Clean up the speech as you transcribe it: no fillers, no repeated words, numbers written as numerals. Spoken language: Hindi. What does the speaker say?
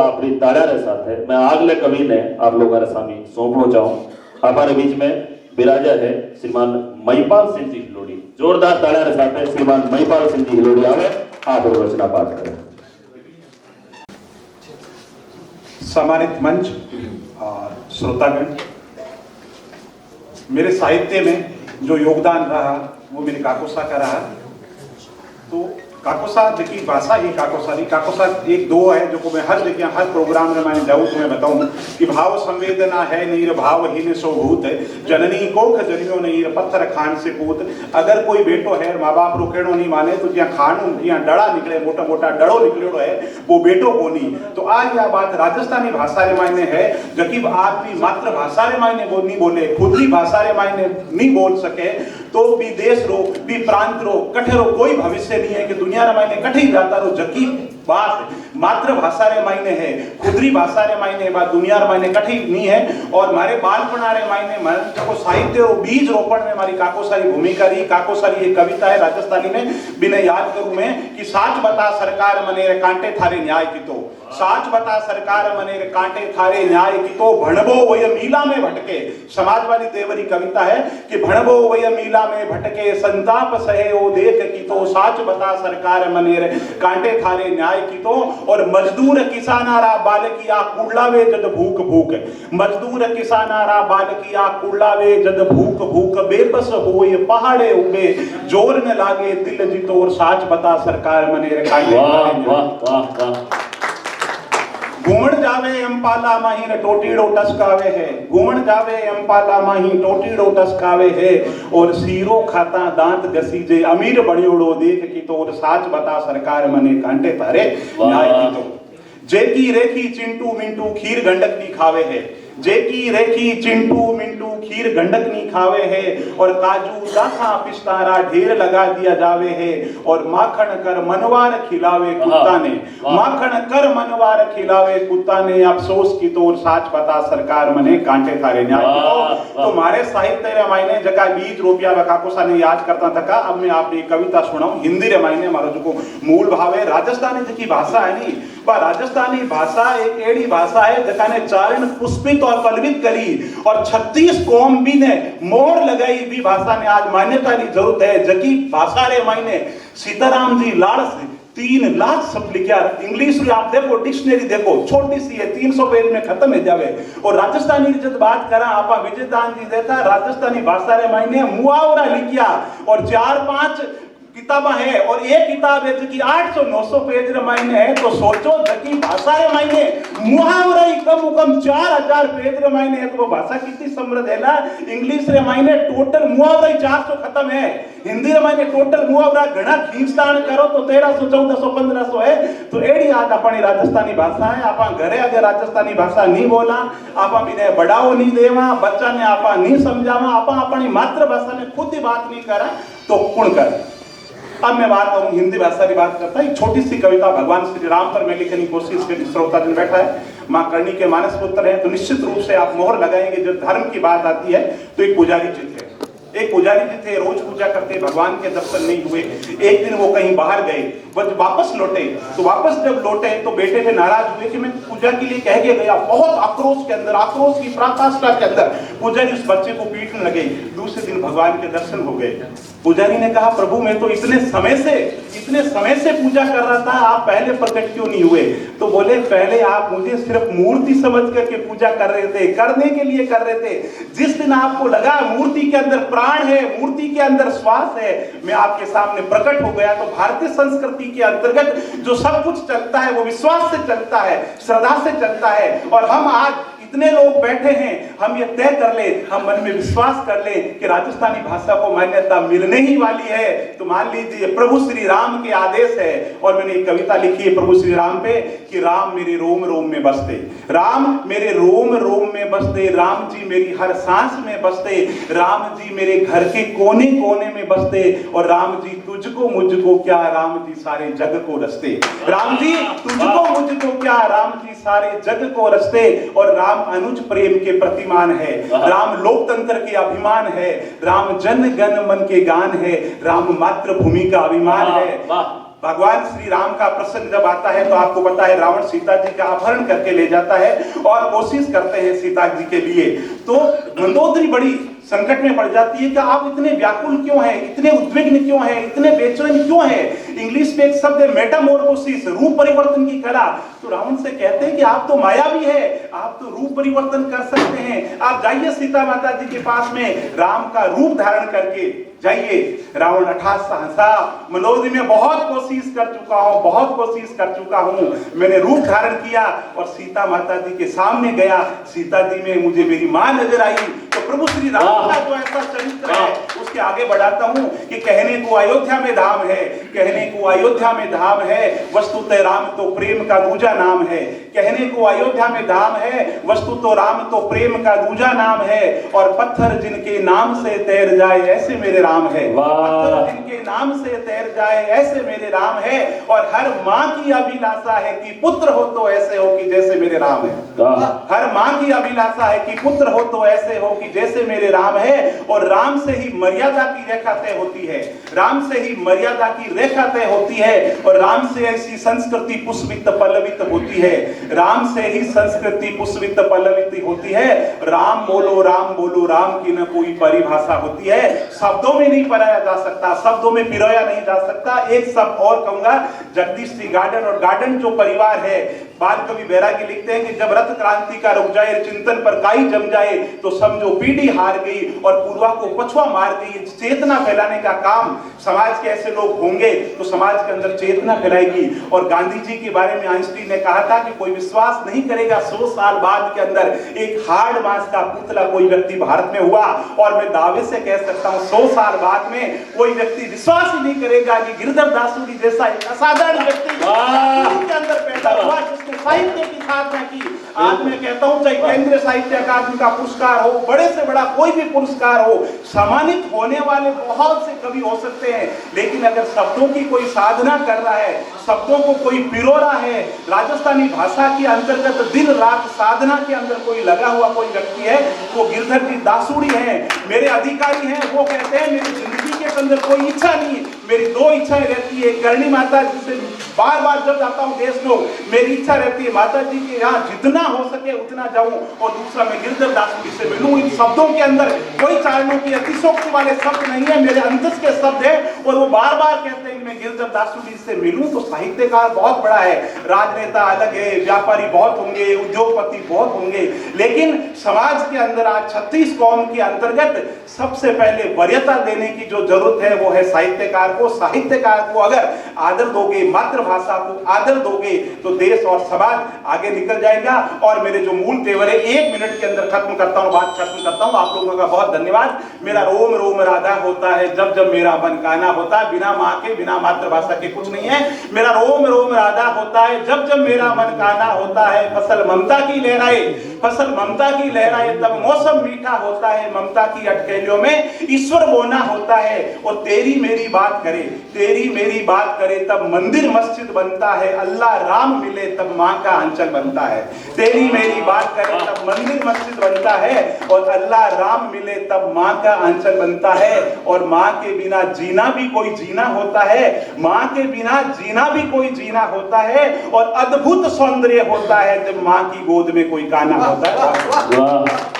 आपरी ताळ्यारे साथ है मैं आगले कवि ने आप लोगों सामी सौंपना चाहूं। हमारे बीच में विराजा है श्रीमान महिपाल सिंह जी हिलोड़ी। जोरदार ताळ्यारे साथ है श्रीमान महिपाल सिंह जी हिलोड़ी आवे आप रचना पाठ करें। सम्मानित मंच और श्रोतागण, मेरे साहित्य में जो योगदान रहा वो मेरे काकोसा का रहा। तो काकोसा देखिए भाषा ही काकोसा एक दो है जो को मैं हर जगह हर प्रोग्राम में मैं जाऊँ तो मैं बताऊँ कि भाव संवेदना है नीर भावहीन सो भूत जननी कोख जनियो नीर पत्थर खान से पूत। अगर कोई बेटो है माँ बाप रोकेणो नहीं माने तो ज्યાં खानू જ્યાં डड़ा निकले मोटा मोटा डड़ो निकलेड़ो है वो बेटो कोनी। तो आज यह बात राजस्थानी भाषा रे मायने है जबकि आप भी मातृभाषा रे मायने वो नहीं बोले खुदरी भाषा रे मायने नहीं बोल सके तो भी देश रो भी प्रांत रो कठे रो कोई भविष्य नहीं है कि दुनिया रे मायने कठे जाता रो जबकि बात मातृभाषा रे मायने है खुदरी भाषा रे मायने बात दुनिया रे मायने कठी नहीं है। और मारे बालपना रे मायने मन को साहित्य और बीज रोपण में हमारी काकोसारी भूमिका रही। काकोसारी एक कविता है राजस्थानी में बिना याद करूं मैं कि साच बता सरकार मने रे कांटे थारे न्याय की तो साच बता सरकार मने रे कांटे थारे न्याय की तो भणबो वय मीला में भटके। समाजवादी देवरी कविता है कि भणबो वय मीला में भटके संताप सहे ओ देख की तो साच बता सरकार मने रे कांटे थारे न्याय की तो। और मजदूर किसानारा बालकिया कुड़लावे जद भूख भूख मजदूर किसानारा बालकिया कुड़लावे जद भूख भूख बेबस होए पहाड़े उबे जोर न लागे दिल जीतो और साच बता सरकार मने रे कांटे। घूमण जावे अम्पाला माही टोटीड़ो टसकावे है घूमण जावे अम्पाला माही टोटीड़ो टसकावे है। और सीरो खाता दांत घसीजे अमीर बड़ियोड़ो देख की तो और साच बता सरकार मने कांटे थारे न्याय की तो। जेकी रेखी चिंटू मिंटू खीर गंडक नी खावे है जेकी रेखी चिंटू मिंटू खीर गंडक नी खावे है। और काजू दाखा पिस्तारा ढेर लगा दिया जावे है। और माखन कर मनवार खिलावे कुत्ता ने माखन कर मनवार खिलावे कुत्ता ने अफसोस की तो साच पता सरकार मने कांटे थारे न्याय तो मारे साहित्य रे मायने जका बीज रोपिया काकोसा ने याद करता था। अब मैं आप एक कविता सुनाऊं हिंदी रे मायने मारो जो मूल भाव है राजस्थानी जी की भाषा है नी राजस्थानी भाषा एक एड़ी भाषा है जका ने चारण पुष्पित और पल्लवित करी और 36 कौम भी ने मोहर लगाई भी भाषा ने आज मान्यता की जरूरत है। जकी भाषा रे मायने सीताराम जी लाड़ से 3 लाख शब्द लिखा इंग्लिश में आप देखो डिक्शनरी देखो छोटी सी है 300 पेज में खत्म है जावे। और राजस्थानी की जब बात करा आपा विजयदान जी देता राजस्थानी भाषा रे मायने मुहावरा लिखिया और 4-5 किताबा है और एक किताब है जो कि 800-900 पेज रे मायने है। तो सोचो जकी भाषा रे मायने मुहावरा ही कम 4000 पेज रे मायने है तो वो भाषा कितनी समृद्ध है ना। इंग्लिश रे मायने टोटल मुहावरा ही 400 खत्म है। हिंदी रे मायने टोटल मुहावरा घना खींचतान करो तो 1300 1400 1500 है। तो एड़ी आज अपनी राजस्थानी भाषा है। आपा घरे अगर राजस्थानी भाषा नहीं बोला आपा बिने बढ़ावो नहीं देवा बच्चा ने आपा नहीं समझावा आपा अपनी मातृभाषा में खुद ही बात नहीं करा तो कौन करे। अब मैं बात करूं हिंदी भाषा की बात करता है। एक छोटी सी कविता भगवान श्री राम पर मैं लिखने की कोशिश करी। श्रोता जन बैठा है मां करणी के मानस पुत्र है तो निश्चित रूप से आप मोहर लगाएंगे। जब धर्म की बात आती है तो एक पुजारी जी थे एक पुजारी जी थे रोज पूजा करते भगवान के दर्शन नहीं हुए। एक दिन वो कहीं बाहर गए वह वापस लौटे तो वापस जब लौटे तो बेटे से नाराज हुए कि मैं पूजा के लिए कह के गया। बहुत आक्रोश के अंदर आक्रोश की पराकाष्ठा के अंदर पुजारी उस बच्चे को पीटने लगे। दूसरे दिन भगवान के दर्शन हो गए। पुजारी ने कहा प्रभु मैं तो इतने समय से पूजा कर रहा था आप पहले प्रकट क्यों नहीं हुए। तो बोले पहले आप मुझे सिर्फ मूर्ति समझ करके पूजा कर रहे थे करने के लिए कर रहे थे। जिस दिन आपको लगा मूर्ति के अंदर प्राण है मूर्ति के अंदर श्वास है मैं आपके सामने प्रकट हो गया। तो भारतीय संस्कृति के अंतर्गत जो सब कुछ चलता है वो विश्वास से चलता है श्रद्धा से चलता है। और हम आज इतने लोग बैठे हैं हम ये तय कर ले हम मन में विश्वास कर ले कि राजस्थानी भाषा को मान्यता मिलने ही वाली है। तो मान लीजिए प्रभु श्री राम के आदेश है। और मैंने एक कविता लिखी है प्रभु श्री राम पे कि राम मेरे रोम रोम में बसते राम मेरे रोम रोम में बसते राम जी मेरी हर सांस में बसते राम जी मेरे घर के कोने कोने में बसते। और राम जी तुझको मुझको क्या राम जी सारे जग को रचते राम जी तुझको मुझको क्या राम जी सारे जग को रचते। और राम अनुज प्रेम के प्रतिमान है राम लोकतंत्र के अभिमान है राम जन गण मन के गान है राम मातृभूमि का अभिमान है। भगवान श्री राम का प्रसंग जब आता है तो आपको पता है रावण सीता जी का अपहरण करके ले जाता है और कोशिश करते हैं सीता जी के लिए। तो मंदोदरी बड़ी संकट में पड़ जाती है कि आप इतने व्याकुल क्यों हैं, इतने उद्विग्न क्यों हैं, इतने बेचैन क्यों हैं। इंग्लिश में एक शब्द है मेटामोर्फोसिस, रूप परिवर्तन की कला। तो रावण से कहते हैं कि आप तो मायावी है, आप तो रूप परिवर्तन कर सकते हैं, आप जाइए सीता माता जी के पास में राम का रूप धारण करके जाइए। रावण अठासा हंसा, मनोदरी में बहुत कोशिश कर चुका हूं, बहुत कोशिश कर चुका हूं, मैंने रूप धारण किया और सीता माता जी के सामने गया, सीता जी में मुझे मेरी मां नजर आई। तो प्रभु श्री राम का जो ऐसा चरित्र है उसके आगे बढ़ाता हूं कि कहने को अयोध्या में धाम है, कहने को अयोध्या में धाम है, वस्तुतः राम तो प्रेम का दूजा नाम है। कहने को अयोध्या में धाम है, वस्तु तो राम तो प्रेम का दूजा नाम है। और पत्थर जिनके नाम से तैर जाए ऐसे मेरे राम है, पत्थर जिनके नाम से तैर जाए ऐसे मेरे राम है। और हर माँ की अभिलाषा है कि पुत्र हो तो ऐसे हो कि जैसे मेरे राम है, हर माँ की अभिलाषा है कि पुत्र हो तो ऐसे हो कि जैसे मेरे राम है। और राम से ही मर्यादा की रेखा तय होती है, राम से ही मर्यादा की रेखा तय होती है। और राम से ऐसी संस्कृति पुष्पित पल्लवित होती है, राम से ही संस्कृति पुष्पित पल्लवित होती है। राम बोलो राम की न कोई परिभाषा होती है, शब्दों में नहीं पढ़ाया जा सकता, शब्दों में पिरोया नहीं जा सकता। एक शब्द और कहूंगा, जगदीश जी गार्डन और गार्डन जो परिवार है, बाल कवि बैरागी लिखते हैं कि जब रथ क्रांति का रुक जाए, चिंतन पर काई जम जाए, तो समझो पीढ़ी हार गई और पूर्वा को पछुआ मार गई। चेतना फैलाने का काम समाज के ऐसे लोग होंगे तो समाज के अंदर चेतना फैलाएगी। और गांधी जी के बारे में आइंस्टीन ने कहा था कि कोई विश्वास नहीं करेगा 100 साल बाद के अंदर एक हार्ड मास का पुतला कोई व्यक्ति भारत में हुआ। और मैं दावे से कह सकता हूं 100 साल बाद में कोई व्यक्ति विश्वास ही नहीं करेगा कि गिरधर दासुरी जैसा एक असाधारण व्यक्ति के अंदर पैदा हुआ जिसने साहित्य की साधना की। आज मैं कहता हूं चाहे केंद्रीय साहित्य अकादमी का पुरस्कार हो, बड़े से बड़ा कोई भी पुरस्कार हो, सम्मानित होने वाले बहुत से कवि हो सकते हैं, लेकिन अगर शब्दों की कोई साधना कर रहा है, शब्दों को कोई पिरो रहा है, राजस्थानी भाषा के अंतर्गत दिन रात साधना के अंदर कोई लगा हुआ कोई व्यक्ति है, वो गिरधर जी दासुड़ी है। मेरे अधिकारी हैं, वो कहते हैं मेरी जिंदगी के अंदर कोई इच्छा नहीं, मेरी 2 इच्छाएं रहती है। करणी माता जी से बार बार जब जाता हूं देश लोग, मेरी इच्छा रहती है माता जी के यहाँ जितना हो सके उतना जाऊं, और दूसरा मैं गिरधर दासुड़ी से मिलूं। इन शब्दों के अंदर कोई चारणों की अतिशोक्ति वाले शब्द नहीं है, मेरे अंतस के शब्द है। और वो बार बार कहते हैं कि मैं गिरधर दासुड़ी से मिलूं। तो साहित्यकार बहुत बड़ा है, राजनेता अलग है, व्यापारी बहुत होंगे, उद्योगपति बहुत होंगे, लेकिन समाज के अंदर आज 36 कौम के अंतर्गत सबसे पहले वरीयता देने की जो जरूरत है वो है साहित्यकार को। साहित्यकार को अगर आदर दोगे, मातृभाषा को आदर दोगे, तो देश और समाज आगे निकल जाएगा। और मेरे जो मूल तेवर है 1 मिनट के अंदर खत्म करता हूं, बात खत्म करता हूं। आप लोगों का बहुत धन्यवाद। मेरा रोम रोम राधा होता है जब जब मेरा मन काना होता है, बिना माँ के बिना मातृभाषा के कुछ नहीं है। मेरा रोम रोम राधा होता है जब जब मेरा मन काना होता है। फसल ममता की लहराए, फसल ममता की लहराए, तब मौसम मीठा होता है। ममता की अटकलियों में ईश्वर बोना होता है। और तेरी मेरी बात करे, तेरी मेरी बात करे, तब मंदिर मस्जिद बनता है। अल्लाह राम मिले तब माँ का आंचल बनता है। तेरी मेरी बात करे तब मंदिर मस्जिद बनता है, और अल्लाह राम मिले तब माँ का आंचल बनता है। और माँ के बिना जीना भी कोई जीना होता है, माँ के बिना जीना भी कोई जीना होता है। और अद्भुत सौंदर्य होता है जब माँ की गोद में कोई काना होता है।